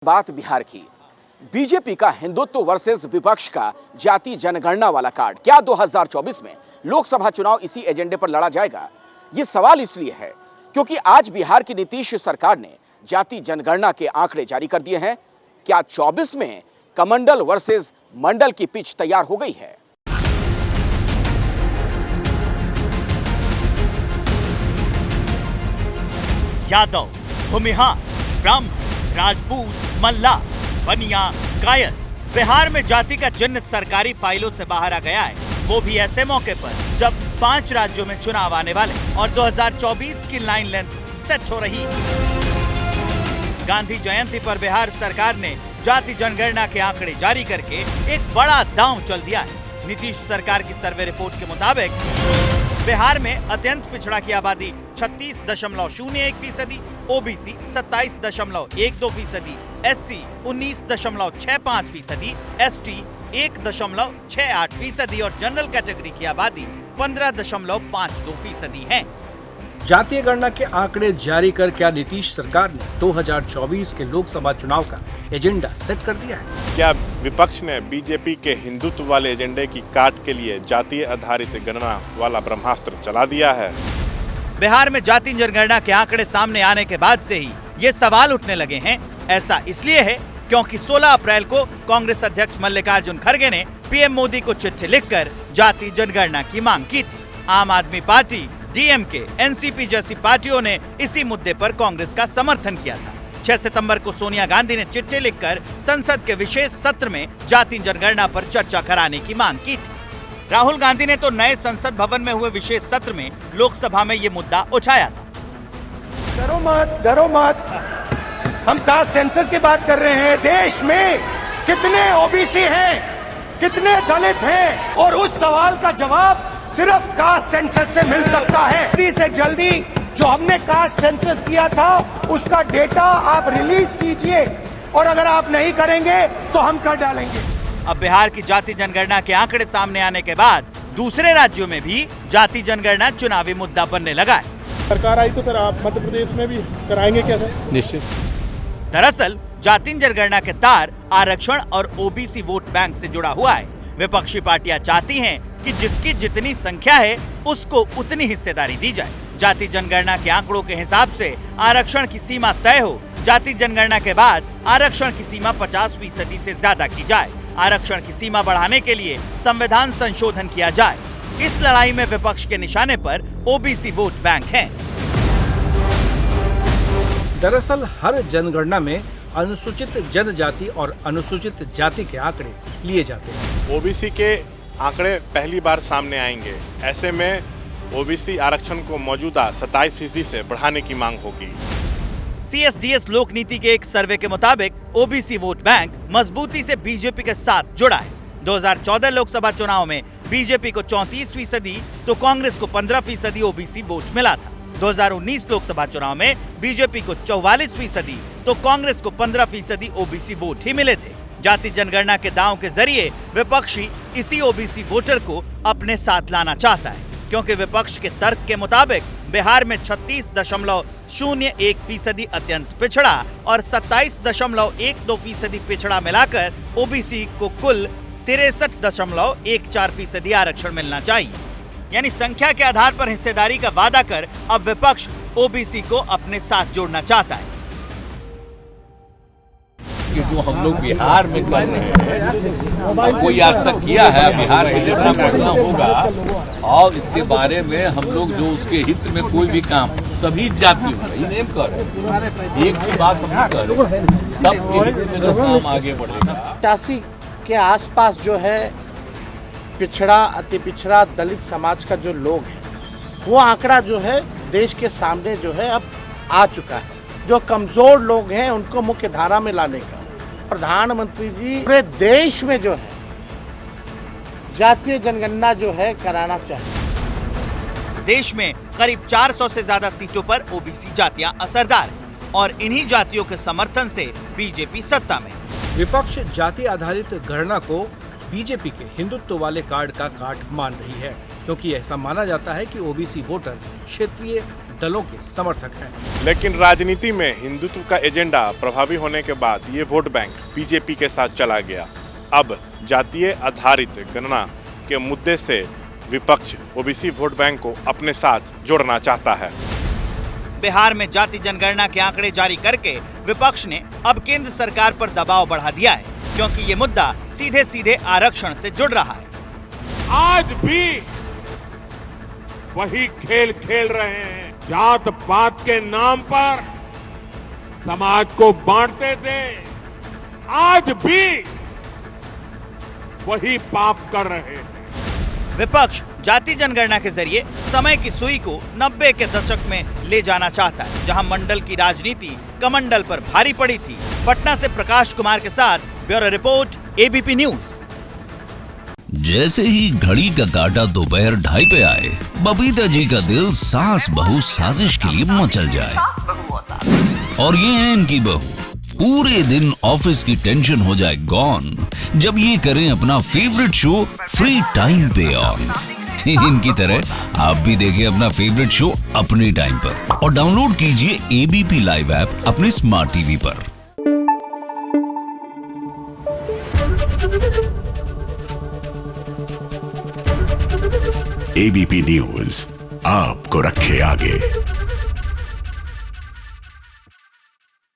बात बिहार की। बीजेपी का हिंदुत्व वर्सेस विपक्ष का जाति जनगणना वाला कार्ड। क्या 2024 में लोकसभा चुनाव इसी एजेंडे पर लड़ा जाएगा? यह सवाल इसलिए है क्योंकि आज बिहार की नीतीश सरकार ने जाति जनगणना के आंकड़े जारी कर दिए हैं। क्या 24 में कमंडल वर्सेस मंडल की पिच तैयार हो गई है? यादव, भूमिहार, ब्राह्मण, राजपूत, मल्ला, बनिया, कायस, बिहार में जाति का चिन्ह सरकारी फाइलों से बाहर आ गया है, वो भी ऐसे मौके पर जब 5 राज्यों में चुनाव आने वाले और 2024 की लाइन लेंथ सेट हो रही है। गांधी जयंती पर बिहार सरकार ने जाति जनगणना के आंकड़े जारी करके एक बड़ा दांव चल दिया है। नीतीश सरकार की सर्वे रिपोर्ट के मुताबिक बिहार में अत्यंत पिछड़ा की आबादी 36.01%, ओबीसी 27.12%, एससी 19.65%, एसटी 1.68% और जनरल कैटेगरी की आबादी 15.52% है। जातीय गणना के आंकड़े जारी कर क्या नीतीश सरकार ने 2024 के लोकसभा चुनाव का एजेंडा सेट कर दिया है? क्या विपक्ष ने बीजेपी के हिंदुत्व वाले एजेंडे की काट के लिए जातीय आधारित गणना वाला ब्रह्मास्त्र चला दिया है? बिहार में जाति जनगणना के आंकड़े सामने आने के बाद से ही ये सवाल उठने लगे हैं। ऐसा इसलिए है क्योंकि 16 अप्रैल को कांग्रेस अध्यक्ष मल्लिकार्जुन खड़गे ने पीएम मोदी को चिट्ठी लिखकर जाति जनगणना की मांग की थी। आम आदमी पार्टी, डीएमके, एनसीपी जैसी पार्टियों ने इसी मुद्दे पर कांग्रेस का समर्थन किया था। 6 सितंबर को सोनिया गांधी ने चिट्ठी लिखकर संसद के विशेष सत्र में जाति जनगणना पर चर्चा कराने की मांग की थी। राहुल गांधी ने तो नए संसद भवन में हुए विशेष सत्र में लोकसभा में ये मुद्दा उठाया था। डरो मत, हम कास्ट सेंसस की बात कर रहे हैं। देश में कितने ओबीसी हैं, कितने दलित हैं, और उस सवाल का जवाब सिर्फ कास्ट सेंसस से मिल सकता है। जल्दी से जल्दी जो हमने कास्ट सेंसस किया था उसका डेटा आप रिलीज कीजिए, और अगर आप नहीं करेंगे तो हम कर डालेंगे। अब बिहार की जाति जनगणना के आंकड़े सामने आने के बाद दूसरे राज्यों में भी जाति जनगणना चुनावी मुद्दा बनने लगा है। सरकार आई तो सर आप मध्य प्रदेश में भी कराएंगे क्या सर? निश्चित। दरअसल जाति जनगणना के तार आरक्षण और ओबीसी वोट बैंक से जुड़ा हुआ है। विपक्षी पार्टियां चाहती हैं कि जिसकी जितनी संख्या है उसको उतनी हिस्सेदारी दी जाए। जाति जनगणना के आंकड़ों के हिसाब से आरक्षण की सीमा तय हो। जाति जनगणना के बाद आरक्षण की सीमा 50% से ज्यादा की जाए। आरक्षण की सीमा बढ़ाने के लिए संविधान संशोधन किया जाए। इस लड़ाई में विपक्ष के निशाने पर ओबीसी वोट बैंक है। दरअसल हर जनगणना में अनुसूचित जनजाति और अनुसूचित जाति के आंकड़े लिए जाते हैं। ओबीसी के आंकड़े पहली बार सामने आएंगे। ऐसे में ओबीसी आरक्षण को मौजूदा 27% से बढ़ाने की मांग होगी। सीएसडीएस लोक नीति के एक सर्वे के मुताबिक ओबीसी वोट बैंक मजबूती से बीजेपी के साथ जुड़ा है। 2014 लोकसभा चुनाव में बीजेपी को 34% तो कांग्रेस को 15% ओबीसी वोट मिला था। 2019 लोकसभा चुनाव में बीजेपी को 44% तो कांग्रेस को 15% ओबीसी वोट ही मिले थे। जाति जनगणना के दांव के जरिए विपक्षी इसी ओबीसी वोटर को अपने साथ लाना चाहता है, क्योंकि विपक्ष के तर्क के मुताबिक बिहार में 36.01% अत्यंत पिछड़ा और 27.12% पिछड़ा मिलाकर ओबीसी को कुल 63.14% आरक्षण मिलना चाहिए। यानी संख्या के आधार पर हिस्सेदारी का वादा कर अब विपक्ष ओबीसी को अपने साथ जोड़ना चाहता है। कि जो हम लोग बिहार में कर रहे हैं, कोई आज तक किया है बिहार में जितना बढ़ना होगा, और इसके बारे में हम लोग जो उसके हित में कोई भी काम सभी जातियों का ही नहीं कर रहे। एक ही बात हम कर रहे हैं, सबके हित में जो काम आगे बढ़ेगा। 85 के आसपास जो है पिछड़ा, अति पिछड़ा, दलित समाज का जो लोग है, वो आंकड़ा जो है देश के सामने जो है अब आ चुका है। जो कमजोर लोग हैं उनको मुख्य धारा में लाने का प्रधानमंत्री जी पूरे देश में जो है जातीय जनगणना जो है कराना चाहिए। देश में करीब 400 से ज्यादा सीटों पर ओबीसी जातियां असरदार हैं और इन्हीं जातियों के समर्थन से बीजेपी सत्ता में। विपक्ष जाति आधारित गणना को बीजेपी के हिंदुत्व वाले कार्ड का काट मान रही है, क्योंकि ऐसा माना जाता है कि ओबीसी वोटर क्षेत्रीय दलों के समर्थक हैं। लेकिन राजनीति में हिंदुत्व का एजेंडा प्रभावी होने के बाद ये वोट बैंक बीजेपी के साथ चला गया। अब जातीय आधारित गणना के मुद्दे से विपक्ष ओबीसी वोट बैंक को अपने साथ जोड़ना चाहता है। बिहार में जाति जनगणना के आंकड़े जारी करके विपक्ष ने अब केंद्र सरकार पर दबाव बढ़ा दिया है, क्योंकि ये मुद्दा सीधे सीधे आरक्षण से जुड़ रहा है। आज भी वही खेल खेल रहे हैं। जात पात के नाम पर समाज को बांटते थे, आज भी वही पाप कर रहे हैं। विपक्ष जाति जनगणना के जरिए समय की सुई को 90 के दशक में ले जाना चाहता है, जहां मंडल की राजनीति कमंडल पर भारी पड़ी थी। पटना से प्रकाश कुमार के साथ ब्यूरो रिपोर्ट, एबीपी न्यूज। जैसे ही घड़ी का काटा दोपहर 2:30 पे आए, बबीता जी का दिल सास बहू साजिश के लिए मचल जाए। और ये है इनकी बहू, पूरे दिन ऑफिस की टेंशन हो जाए गॉन जब ये करें अपना फेवरेट शो फ्री टाइम पे ऑन। इनकी तरह आप भी देखें अपना फेवरेट शो अपने टाइम पर और डाउनलोड कीजिए एबीपी लाइव ऐप अपने स्मार्ट टीवी पर। एबीपी न्यूज आपको रखे आगे।